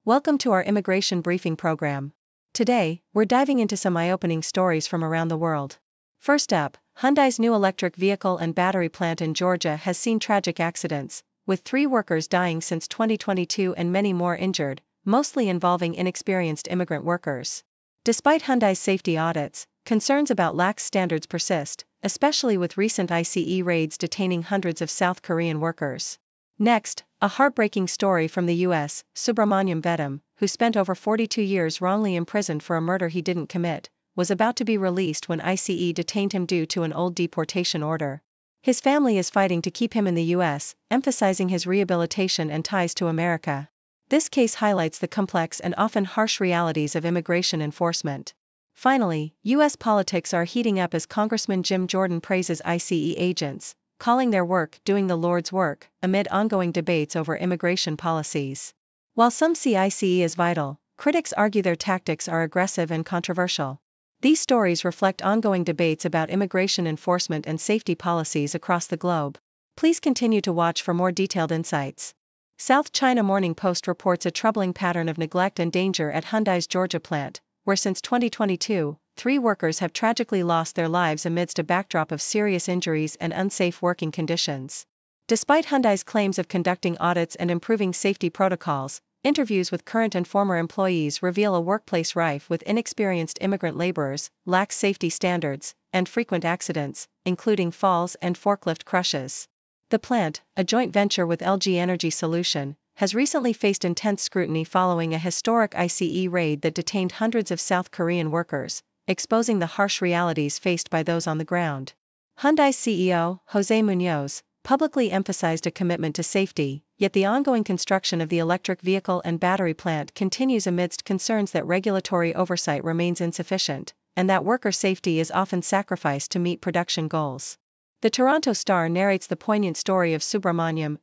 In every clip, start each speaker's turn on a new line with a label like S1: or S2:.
S1: Welcome to our immigration briefing program. Today, we're diving into some eye-opening stories from around the world. First up, Hyundai's new electric vehicle and battery plant in Georgia has seen tragic accidents, with 3 workers dying since 2022 and many more injured, mostly involving inexperienced immigrant workers. Despite Hyundai's safety audits, concerns about lax standards persist, especially with recent ICE raids detaining hundreds of South Korean workers. Next, a heartbreaking story from the US, Subramanyam Vedam, who spent over 42 years wrongly imprisoned for a murder he didn't commit, was about to be released when ICE detained him due to an old deportation order. His family is fighting to keep him in the US, emphasizing his rehabilitation and ties to America. This case highlights the complex and often harsh realities of immigration enforcement. Finally, US politics are heating up as Congressman Jim Jordan praises ICE agents, calling their work doing the Lord's work, amid ongoing debates over immigration policies. While some see ICE as vital, critics argue their tactics are aggressive and controversial. These stories reflect ongoing debates about immigration enforcement and safety policies across the globe. Please continue to watch for more detailed insights. South China Morning Post reports a troubling pattern of neglect and danger at Hyundai's Georgia plant, where since 2022, 3 workers have tragically lost their lives amidst a backdrop of serious injuries and unsafe working conditions. Despite Hyundai's claims of conducting audits and improving safety protocols, interviews with current and former employees reveal a workplace rife with inexperienced immigrant laborers, lax safety standards, and frequent accidents, including falls and forklift crushes. The plant, a joint venture with LG Energy Solution, has recently faced intense scrutiny following a historic ICE raid that detained hundreds of South Korean workers, exposing the harsh realities faced by those on the ground. Hyundai's CEO, Jose Munoz, publicly emphasized a commitment to safety, yet the ongoing construction of the electric vehicle and battery plant continues amidst concerns that regulatory oversight remains insufficient, and that worker safety is often sacrificed to meet production goals. The Toronto Star narrates the poignant story of Subramanyam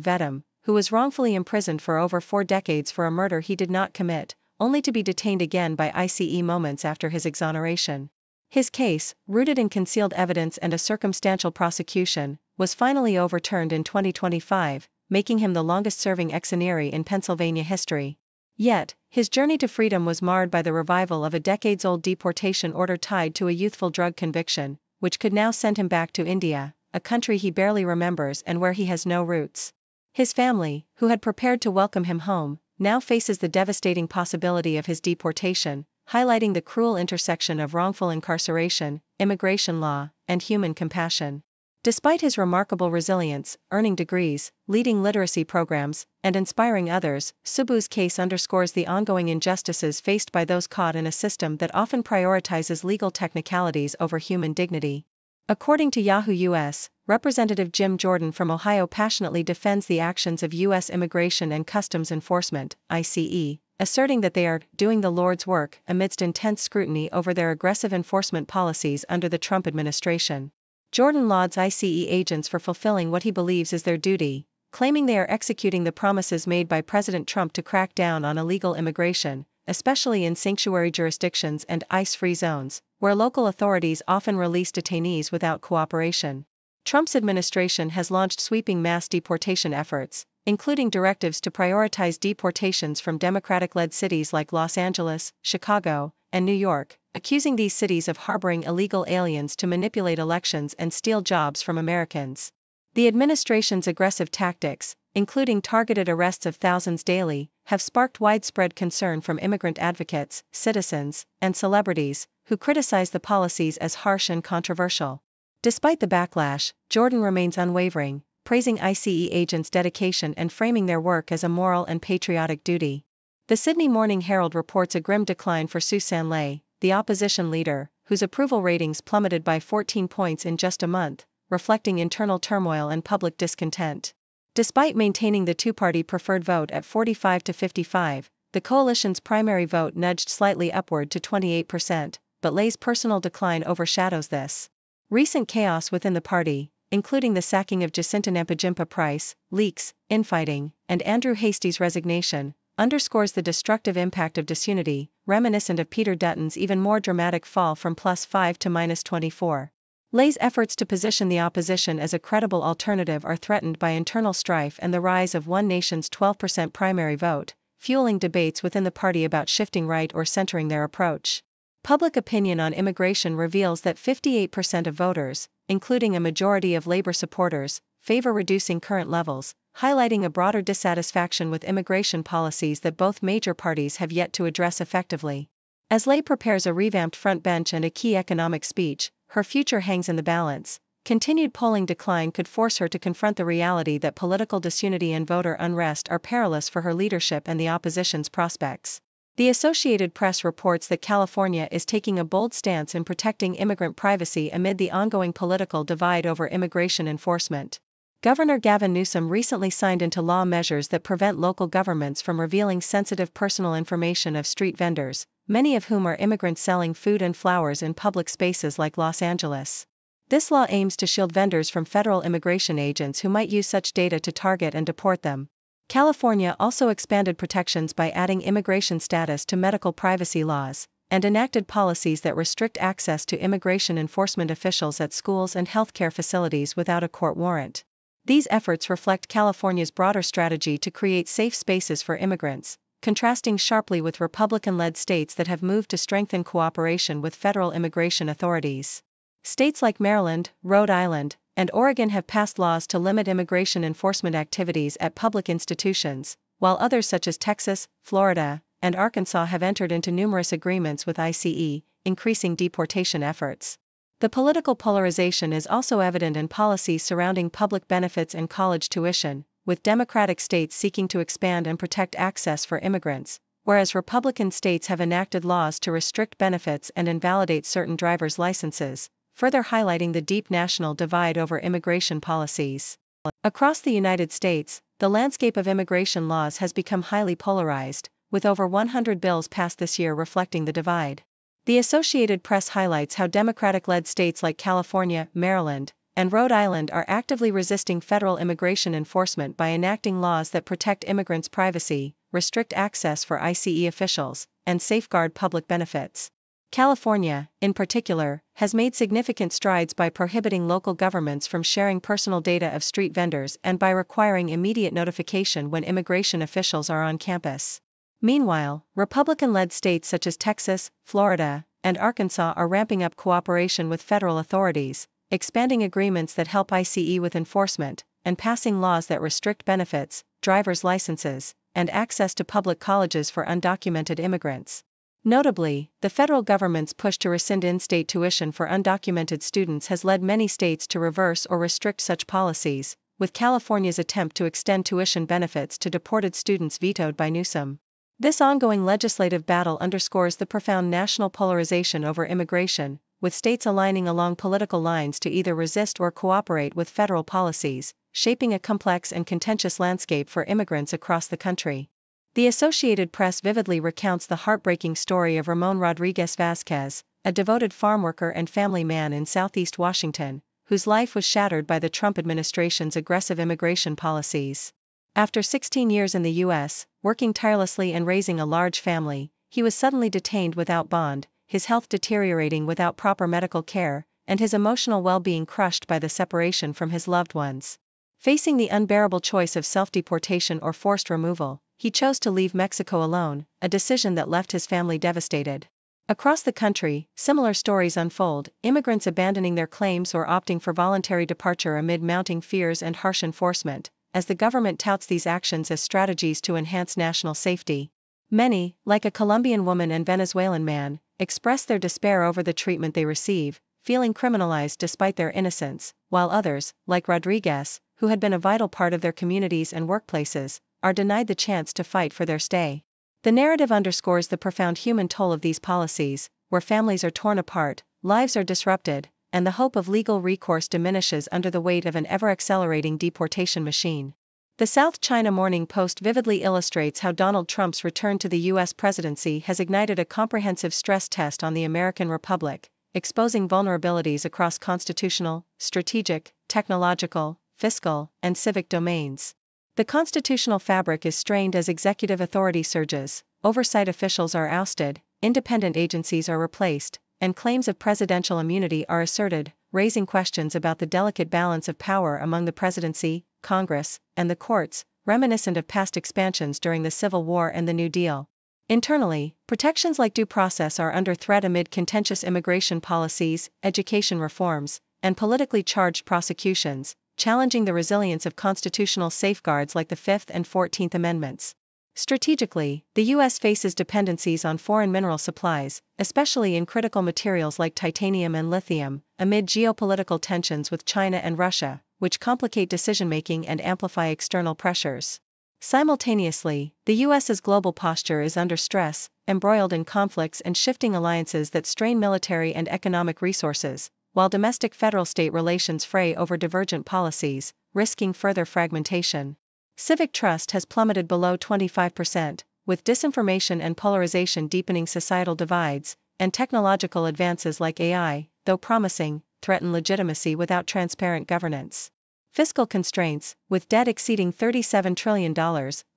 S1: Vedam, who was wrongfully imprisoned for over 4 decades for a murder he did not commit, only to be detained again by ICE moments after his exoneration. His case, rooted in concealed evidence and a circumstantial prosecution, was finally overturned in 2025, making him the longest-serving exoneree in Pennsylvania history. Yet, his journey to freedom was marred by the revival of a decades-old deportation order tied to a youthful drug conviction, which could now send him back to India, a country he barely remembers and where he has no roots. His family, who had prepared to welcome him home, now faces the devastating possibility of his deportation, highlighting the cruel intersection of wrongful incarceration, immigration law, and human compassion. Despite his remarkable resilience, earning degrees, leading literacy programs, and inspiring others, Subu's case underscores the ongoing injustices faced by those caught in a system that often prioritizes legal technicalities over human dignity. According to Yahoo US, Representative Jim Jordan from Ohio passionately defends the actions of U.S. Immigration and Customs Enforcement, ICE, asserting that they are doing the Lord's work amidst intense scrutiny over their aggressive enforcement policies under the Trump administration. Jordan lauds ICE agents for fulfilling what he believes is their duty, claiming they are executing the promises made by President Trump to crack down on illegal immigration, especially in sanctuary jurisdictions and ICE-free zones, where local authorities often release detainees without cooperation. Trump's administration has launched sweeping mass deportation efforts, including directives to prioritize deportations from Democratic-led cities like Los Angeles, Chicago, and New York, accusing these cities of harboring illegal aliens to manipulate elections and steal jobs from Americans. The administration's aggressive tactics, including targeted arrests of thousands daily, have sparked widespread concern from immigrant advocates, citizens, and celebrities, who criticize the policies as harsh and controversial. Despite the backlash, Jordan remains unwavering, praising ICE agents' dedication and framing their work as a moral and patriotic duty. The Sydney Morning Herald reports a grim decline for Susan Ley, the opposition leader, whose approval ratings plummeted by 14 points in just a month, reflecting internal turmoil and public discontent. Despite maintaining the two-party preferred vote at 45 to 55, the coalition's primary vote nudged slightly upward to 28%, but Ley's personal decline overshadows this. Recent chaos within the party, including the sacking of Jacinta Nampijinpa Price, leaks, infighting, and Andrew Hasty's resignation, underscores the destructive impact of disunity, reminiscent of Peter Dutton's even more dramatic fall from +5 to -24. Ley's efforts to position the opposition as a credible alternative are threatened by internal strife and the rise of One Nation's 12% primary vote, fueling debates within the party about shifting right or centering their approach. Public opinion on immigration reveals that 58% of voters, including a majority of labor supporters, favor reducing current levels, highlighting a broader dissatisfaction with immigration policies that both major parties have yet to address effectively. As Lay prepares a revamped front bench and a key economic speech, her future hangs in the balance. Continued polling decline could force her to confront the reality that political disunity and voter unrest are perilous for her leadership and the opposition's prospects. The Associated Press reports that California is taking a bold stance in protecting immigrant privacy amid the ongoing political divide over immigration enforcement. Governor Gavin Newsom recently signed into law measures that prevent local governments from revealing sensitive personal information of street vendors, many of whom are immigrants selling food and flowers in public spaces like Los Angeles. This law aims to shield vendors from federal immigration agents who might use such data to target and deport them. California also expanded protections by adding immigration status to medical privacy laws, and enacted policies that restrict access to immigration enforcement officials at schools and healthcare facilities without a court warrant. These efforts reflect California's broader strategy to create safe spaces for immigrants, contrasting sharply with Republican-led states that have moved to strengthen cooperation with federal immigration authorities. States like Maryland, Rhode Island, and Oregon have passed laws to limit immigration enforcement activities at public institutions, while others such as Texas, Florida, and Arkansas have entered into numerous agreements with ICE, increasing deportation efforts. The political polarization is also evident in policies surrounding public benefits and college tuition, with Democratic states seeking to expand and protect access for immigrants, whereas Republican states have enacted laws to restrict benefits and invalidate certain driver's licenses, further highlighting the deep national divide over immigration policies. Across the United States, the landscape of immigration laws has become highly polarized, with over 100 bills passed this year reflecting the divide. The Associated Press highlights how Democratic-led states like California, Maryland, and Rhode Island are actively resisting federal immigration enforcement by enacting laws that protect immigrants' privacy, restrict access for ICE officials, and safeguard public benefits. California, in particular, has made significant strides by prohibiting local governments from sharing personal data of street vendors and by requiring immediate notification when immigration officials are on campus. Meanwhile, Republican-led states such as Texas, Florida, and Arkansas are ramping up cooperation with federal authorities, expanding agreements that help ICE with enforcement, and passing laws that restrict benefits, driver's licenses, and access to public colleges for undocumented immigrants. Notably, the federal government's push to rescind in-state tuition for undocumented students has led many states to reverse or restrict such policies, with California's attempt to extend tuition benefits to deported students vetoed by Newsom. This ongoing legislative battle underscores the profound national polarization over immigration, with states aligning along political lines to either resist or cooperate with federal policies, shaping a complex and contentious landscape for immigrants across the country. The Associated Press vividly recounts the heartbreaking story of Ramon Rodriguez Vazquez, a devoted farm worker and family man in Southeast Washington, whose life was shattered by the Trump administration's aggressive immigration policies. After 16 years in the U.S., working tirelessly and raising a large family, he was suddenly detained without bond, his health deteriorating without proper medical care, and his emotional well-being crushed by the separation from his loved ones. Facing the unbearable choice of self-deportation or forced removal, he chose to leave Mexico alone, a decision that left his family devastated. Across the country, similar stories unfold, immigrants abandoning their claims or opting for voluntary departure amid mounting fears and harsh enforcement, as the government touts these actions as strategies to enhance national safety. Many, like a Colombian woman and Venezuelan man, express their despair over the treatment they receive, feeling criminalized despite their innocence, while others, like Rodriguez, who had been a vital part of their communities and workplaces, are denied the chance to fight for their stay. The narrative underscores the profound human toll of these policies, where families are torn apart, lives are disrupted, and the hope of legal recourse diminishes under the weight of an ever-accelerating deportation machine. The South China Morning Post vividly illustrates how Donald Trump's return to the U.S. presidency has ignited a comprehensive stress test on the American Republic, exposing vulnerabilities across constitutional, strategic, technological, fiscal, and civic domains. The constitutional fabric is strained as executive authority surges, oversight officials are ousted, independent agencies are replaced, and claims of presidential immunity are asserted, raising questions about the delicate balance of power among the presidency, Congress, and the courts, reminiscent of past expansions during the Civil War and the New Deal. Internally, protections like due process are under threat amid contentious immigration policies, education reforms, and politically charged prosecutions, challenging the resilience of constitutional safeguards like the Fifth and 14th Amendments. Strategically, the U.S. faces dependencies on foreign mineral supplies, especially in critical materials like titanium and lithium, amid geopolitical tensions with China and Russia, which complicate decision-making and amplify external pressures. Simultaneously, the U.S.'s global posture is under stress, embroiled in conflicts and shifting alliances that strain military and economic resources, while domestic federal-state relations fray over divergent policies, risking further fragmentation. Civic trust has plummeted below 25%, with disinformation and polarization deepening societal divides, and technological advances like AI, though promising, threaten legitimacy without transparent governance. Fiscal constraints, with debt exceeding $37 trillion,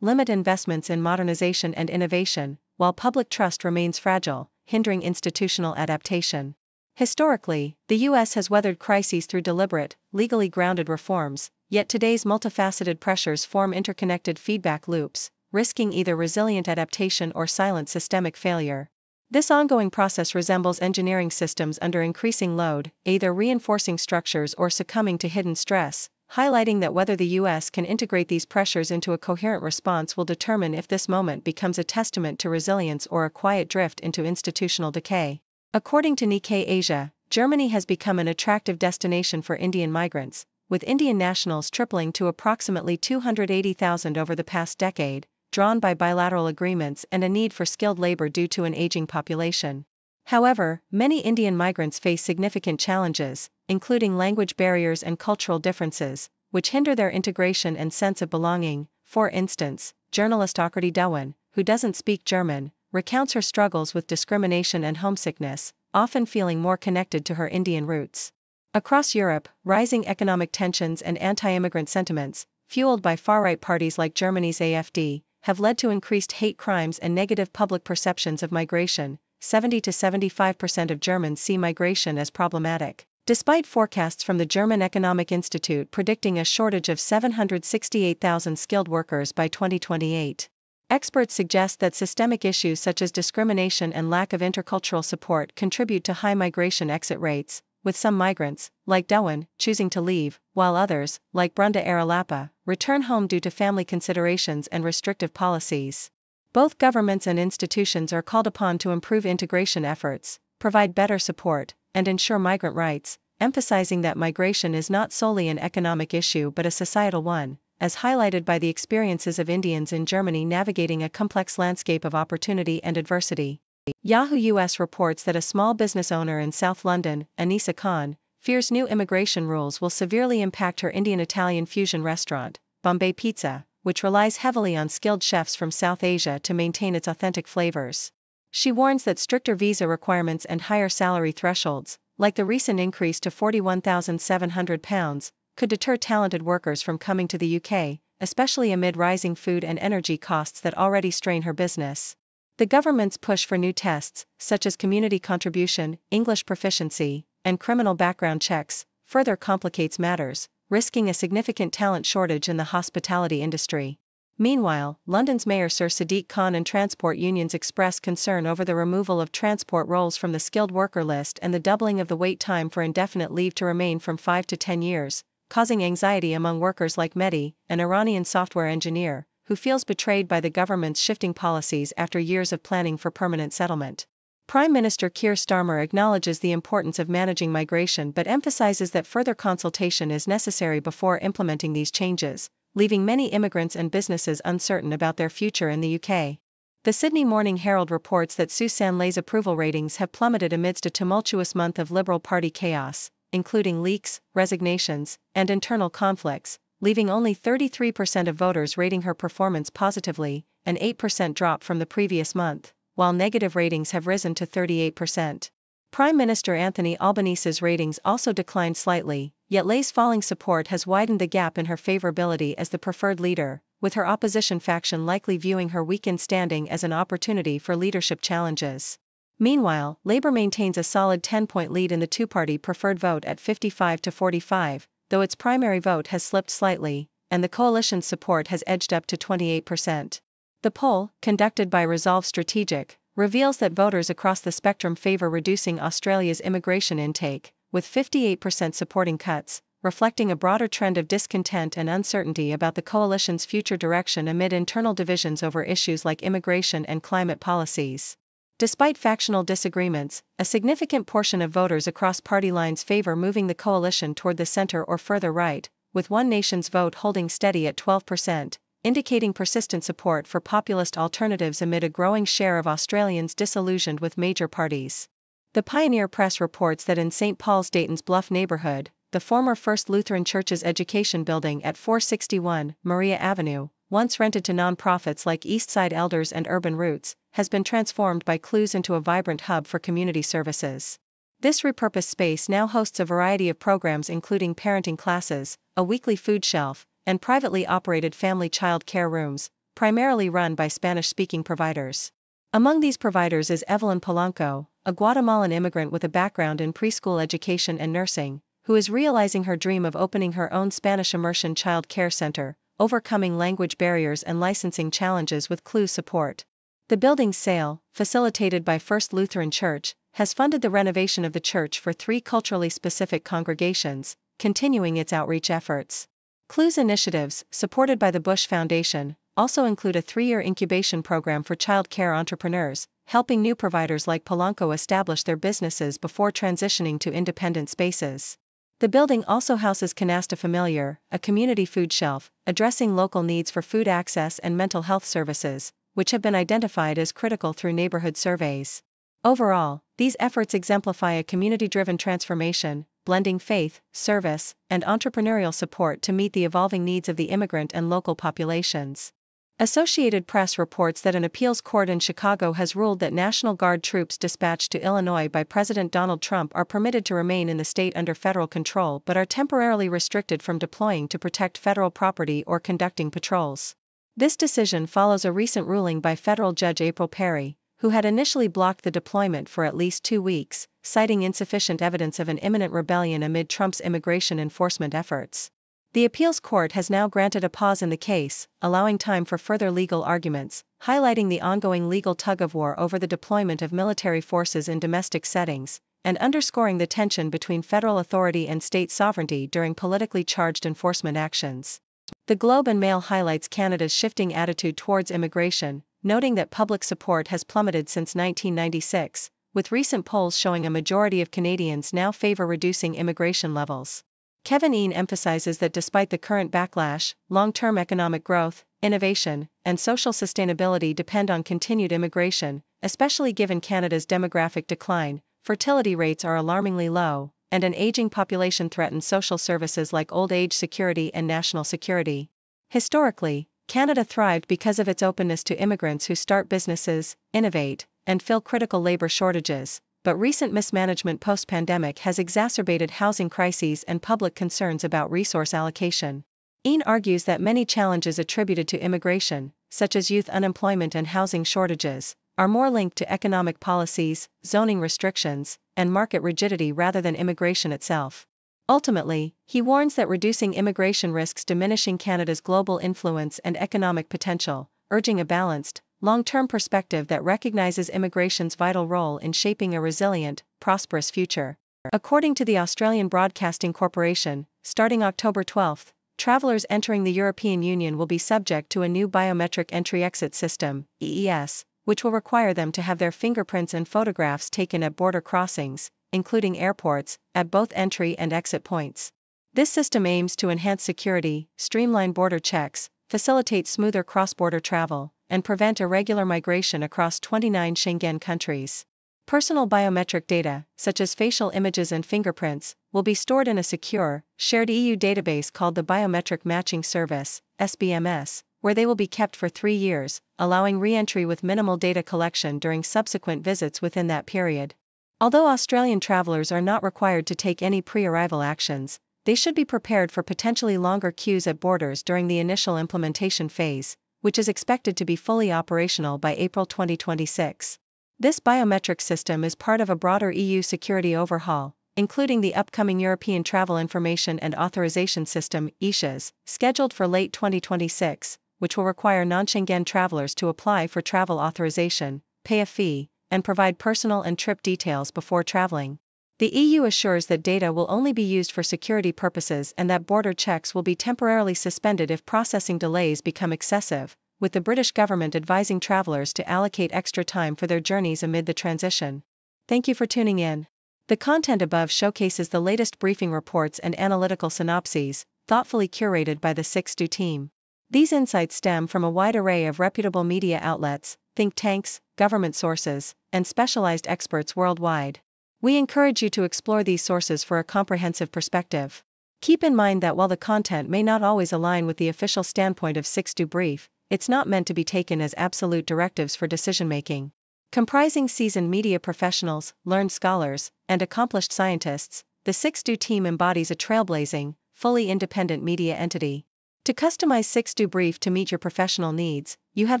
S1: limit investments in modernization and innovation, while public trust remains fragile, hindering institutional adaptation. Historically, the U.S. has weathered crises through deliberate, legally grounded reforms, yet today's multifaceted pressures form interconnected feedback loops, risking either resilient adaptation or silent systemic failure. This ongoing process resembles engineering systems under increasing load, either reinforcing structures or succumbing to hidden stress, highlighting that whether the U.S. can integrate these pressures into a coherent response will determine if this moment becomes a testament to resilience or a quiet drift into institutional decay. According to Nikkei Asia, Germany has become an attractive destination for Indian migrants, with Indian nationals tripling to approximately 280,000 over the past decade, drawn by bilateral agreements and a need for skilled labor due to an aging population. However, many Indian migrants face significant challenges, including language barriers and cultural differences, which hinder their integration and sense of belonging. For instance, journalist Akriti Dewan, who doesn't speak German, recounts her struggles with discrimination and homesickness, often feeling more connected to her Indian roots. Across Europe, rising economic tensions and anti-immigrant sentiments, fueled by far-right parties like Germany's AfD, have led to increased hate crimes and negative public perceptions of migration. 70 to 75% of Germans see migration as problematic, despite forecasts from the German Economic Institute predicting a shortage of 768,000 skilled workers by 2028. Experts suggest that systemic issues such as discrimination and lack of intercultural support contribute to high migration exit rates, with some migrants, like Dewan, choosing to leave, while others, like Brunda Aralapa, return home due to family considerations and restrictive policies. Both governments and institutions are called upon to improve integration efforts, provide better support, and ensure migrant rights, emphasizing that migration is not solely an economic issue but a societal one, as highlighted by the experiences of Indians in Germany navigating a complex landscape of opportunity and adversity. Yahoo US reports that a small business owner in South London, Anisa Khan, fears new immigration rules will severely impact her Indian-Italian fusion restaurant, Bombay Pizza, which relies heavily on skilled chefs from South Asia to maintain its authentic flavors. She warns that stricter visa requirements and higher salary thresholds, like the recent increase to £41,700, could deter talented workers from coming to the UK, especially amid rising food and energy costs that already strain her business. The government's push for new tests, such as community contribution, English proficiency, and criminal background checks, further complicates matters, risking a significant talent shortage in the hospitality industry. Meanwhile, London's Mayor Sir Sadiq Khan and transport unions express concern over the removal of transport roles from the skilled worker list and the doubling of the wait time for indefinite leave to remain from 5 to 10 years, causing anxiety among workers like Mehdi, an Iranian software engineer, who feels betrayed by the government's shifting policies after years of planning for permanent settlement. Prime Minister Keir Starmer acknowledges the importance of managing migration but emphasizes that further consultation is necessary before implementing these changes, leaving many immigrants and businesses uncertain about their future in the UK. The Sydney Morning Herald reports that Susan Lay's approval ratings have plummeted amidst a tumultuous month of Liberal Party chaos, including leaks, resignations, and internal conflicts, leaving only 33% of voters rating her performance positively, an 8% drop from the previous month, while negative ratings have risen to 38%. Prime Minister Anthony Albanese's ratings also declined slightly, yet Lay's falling support has widened the gap in her favourability as the preferred leader, with her opposition faction likely viewing her weakened standing as an opportunity for leadership challenges. Meanwhile, Labour maintains a solid 10-point lead in the two-party preferred vote at 55 to 45, though its primary vote has slipped slightly, and the coalition's support has edged up to 28%. The poll, conducted by Resolve Strategic, reveals that voters across the spectrum favor reducing Australia's immigration intake, with 58% supporting cuts, reflecting a broader trend of discontent and uncertainty about the coalition's future direction amid internal divisions over issues like immigration and climate policies. Despite factional disagreements, a significant portion of voters across party lines favor moving the coalition toward the center or further right, with One Nation's vote holding steady at 12%, indicating persistent support for populist alternatives amid a growing share of Australians disillusioned with major parties. The Pioneer Press reports that in St. Paul's Dayton's Bluff neighborhood, the former First Lutheran Church's education building at 461 Maria Avenue, once rented to nonprofits like Eastside Elders and Urban Roots, has been transformed by Clues into a vibrant hub for community services. This repurposed space now hosts a variety of programs including parenting classes, a weekly food shelf, and privately operated family child care rooms, primarily run by Spanish-speaking providers. Among these providers is Evelyn Polanco, a Guatemalan immigrant with a background in preschool education and nursing, who is realizing her dream of opening her own Spanish immersion child care center, overcoming language barriers and licensing challenges with Clues support. The building's sale, facilitated by First Lutheran Church, has funded the renovation of the church for 3 culturally specific congregations, continuing its outreach efforts. Clues initiatives, supported by the Bush Foundation, also include a 3-year incubation program for child care entrepreneurs, helping new providers like Polanco establish their businesses before transitioning to independent spaces. The building also houses Canasta Familiar, a community food shelf, addressing local needs for food access and mental health services, which have been identified as critical through neighborhood surveys. Overall, these efforts exemplify a community-driven transformation, blending faith, service, and entrepreneurial support to meet the evolving needs of the immigrant and local populations. Associated Press reports that an appeals court in Chicago has ruled that National Guard troops dispatched to Illinois by President Donald Trump are permitted to remain in the state under federal control but are temporarily restricted from deploying to protect federal property or conducting patrols. This decision follows a recent ruling by federal judge April Perry, who had initially blocked the deployment for at least 2 weeks, citing insufficient evidence of an imminent rebellion amid Trump's immigration enforcement efforts. The appeals court has now granted a pause in the case, allowing time for further legal arguments, highlighting the ongoing legal tug-of-war over the deployment of military forces in domestic settings, and underscoring the tension between federal authority and state sovereignty during politically charged enforcement actions. The Globe and Mail highlights Canada's shifting attitude towards immigration, noting that public support has plummeted since 1996, with recent polls showing a majority of Canadians now favor reducing immigration levels. Kevin Ian emphasizes that despite the current backlash, long-term economic growth, innovation, and social sustainability depend on continued immigration, especially given Canada's demographic decline, fertility rates are alarmingly low, and an aging population threatens social services like old age security and national security. Historically, Canada thrived because of its openness to immigrants who start businesses, innovate, and fill critical labor shortages, but recent mismanagement post-pandemic has exacerbated housing crises and public concerns about resource allocation. Ian argues that many challenges attributed to immigration, such as youth unemployment and housing shortages, are more linked to economic policies, zoning restrictions, and market rigidity rather than immigration itself. Ultimately, he warns that reducing immigration risks diminishing Canada's global influence and economic potential, urging a balanced, long-term perspective that recognizes immigration's vital role in shaping a resilient, prosperous future. According to the Australian Broadcasting Corporation, starting October 12, travelers entering the European Union will be subject to a new biometric entry-exit system, EES, which will require them to have their fingerprints and photographs taken at border crossings, including airports, at both entry and exit points. This system aims to enhance security, streamline border checks, facilitate smoother cross-border travel, and prevent irregular migration across 29 Schengen countries. Personal biometric data, such as facial images and fingerprints, will be stored in a secure, shared EU database called the Biometric Matching Service, SBMS, where they will be kept for 3 years, allowing re-entry with minimal data collection during subsequent visits within that period. Although Australian travellers are not required to take any pre-arrival actions, they should be prepared for potentially longer queues at borders during the initial implementation phase, which is expected to be fully operational by April 2026. This biometric system is part of a broader EU security overhaul, including the upcoming European Travel Information and Authorization System (EISAS), scheduled for late 2026, which will require non-Schengen travelers to apply for travel authorization, pay a fee, and provide personal and trip details before traveling. The EU assures that data will only be used for security purposes and that border checks will be temporarily suspended if processing delays become excessive, with the British government advising travelers to allocate extra time for their journeys amid the transition. Thank you for tuning in. The content above showcases the latest briefing reports and analytical synopses, thoughtfully curated by the 6Do team. These insights stem from a wide array of reputable media outlets, think tanks, government sources, and specialized experts worldwide. We encourage you to explore these sources for a comprehensive perspective. Keep in mind that while the content may not always align with the official standpoint of 6Do Brief, it's not meant to be taken as absolute directives for decision-making. Comprising seasoned media professionals, learned scholars, and accomplished scientists, the 6Do team embodies a trailblazing, fully independent media entity. To customize 6Do Brief to meet your professional needs, you have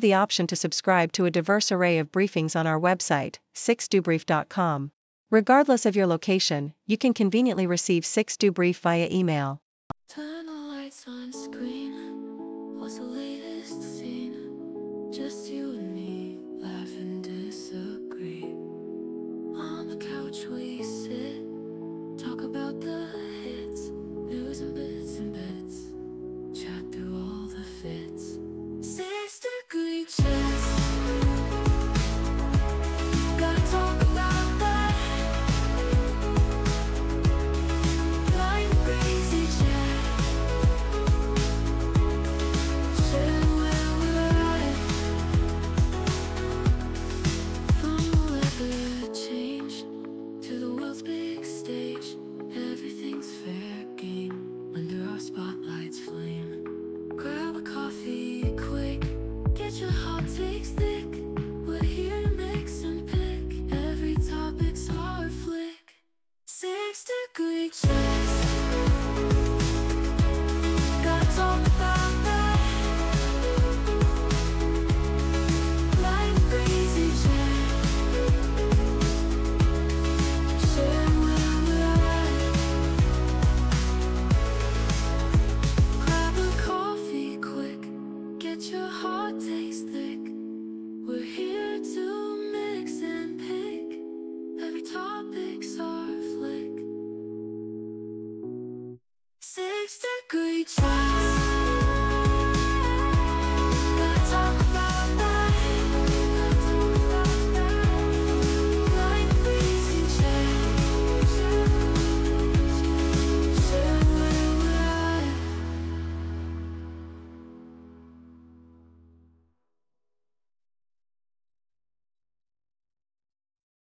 S1: the option to subscribe to a diverse array of briefings on our website, 6dobrief.com. Regardless of your location, you can conveniently receive 6Do Brief via email.
S2: Turn the lights on screen. What's the latest scene? Just you and me, laugh and disagree. On the couch we sit, talk about the hits, news and bits, chat through all the fits. 6-degree chess, gotta talk about that. Blind crazy chat, share where we're at. From the weather change to the world's big stage, everything's fair game under our spotlight's flame. Grab a coffee quick, get your hot takes thick. We're here to mix and pick, every topic's our flick. 6-degree chess, gotta talk about that. Blind crazy chat, share where we're at. Grab a coffee quick, get your hot takes thick. We're here to mix and pick, every topic's our flick. 6-degree chart.